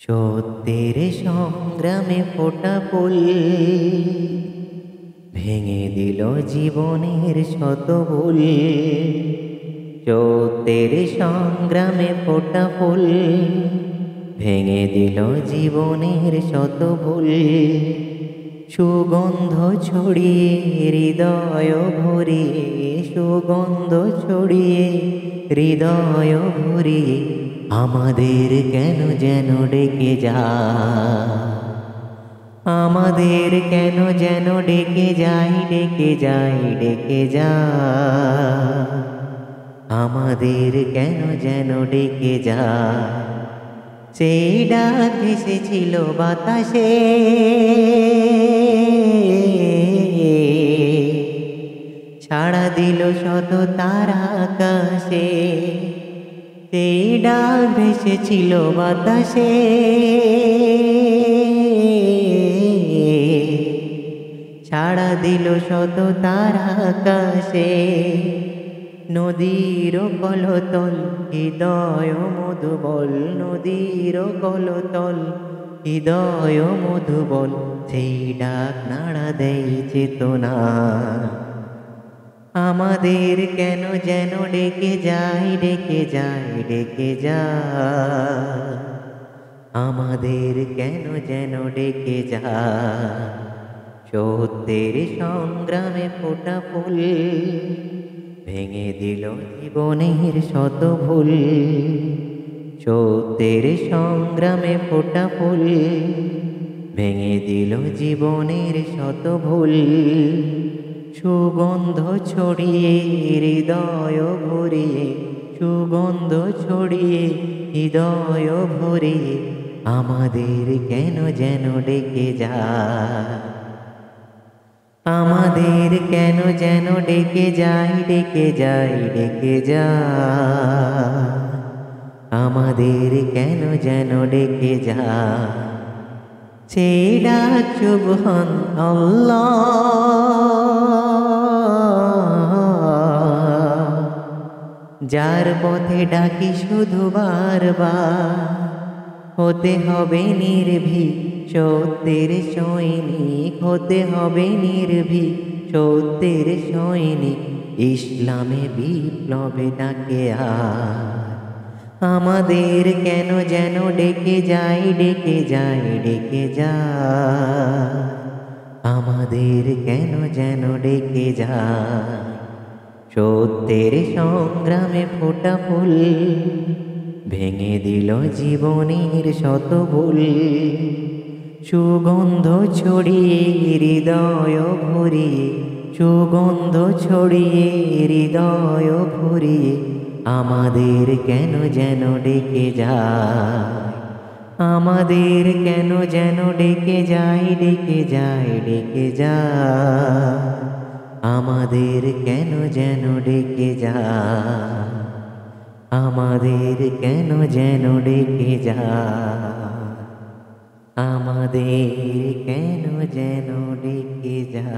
সত্যের সংগ্রামে ফোটা ফুল ভেঙে দিল জীবনের শত ভুল। সত্যের সংগ্রামে ফোটা ফুল ভেঙে দিল জীবনের শত ভুল। সুগন্ধ ছড়িয়ে হৃদয় ভরিয়ে, সুগন্ধ ছড়িয়ে হৃদয় ভরিয়ে আমাদের কেন যেন ডেকে যা, আমাদের কেন যেন ডেকে যাই, ডেকে যাই, ডেকে যা, আমাদের কেন যেন ডেকে যা। সেই ডাক এসেছিল বাতাসে, সাড়া দিল শত তারা আকাশে। সেই ডাক ভেসেছিল বাতাসে, সাড়া দিল শত তারা আকাশে। নদীর কলতল হৃদয় মধুবল, নদীর কলতল হৃদয় মধুবল। সেই ডাক নাড়া দেয় চেতনা, আমাদের কেন যেন ডেকে যাই, ডেকে যাই, ডেকে যা, আমাদের কেন যেন ডেকে যা। সত্যের সংগ্রামে ফোটা ফুল ভেঙে দিল জীবনের শত ভুল। সত্যের সংগ্রামে ফোটা ফুল ভেঙে দিল জীবনের শত ভুল। সুগন্ধ ছড়িয়ে হৃদয় ভরিয়ে, সুগন্ধ ছড়িয়ে হৃদয় ভরিয়ে আমাদের কেন যেন ডেকে যা, আমাদের কেন যেন ডেকে যাই, ডেকে যাই, ডেকে যা, আমাদের কেন যেন ডেকে যা। সেই ডাক সুবহান আল্লাহ, যার পথে ডাকি শুধু বারবার। হতে হবে নির্ভীক সত্যের সৈনিক, হতে হবে নির্ভীক সত্যের সৈনিক। ইসলামে বিপ্লবে ডাকে আমাদের কেন যেন ডেকে যাই, ডেকে যাই, ডেকে যা, আমাদের কেন যেন ডেকে যা। সত্যের সংগ্রামে ফোটা ফুল ভেঙে দিল জীবনের শত ভুল। সুগন্ধ ছড়িয়ে হৃদয় ভরিয়ে, সুগন্ধ ছড়িয়ে হৃদয় ভরিয়ে আমাদের কেন যেন ডেকে যায়, আমাদের কেন যেন ডেকে যাই, ডেকে যাই, ডেকে যা, আমাদের কেন যেন ডেকে যা, আমাদের কেন যেন ডেকে যা, আমাদের কেন যেন ডেকে যা।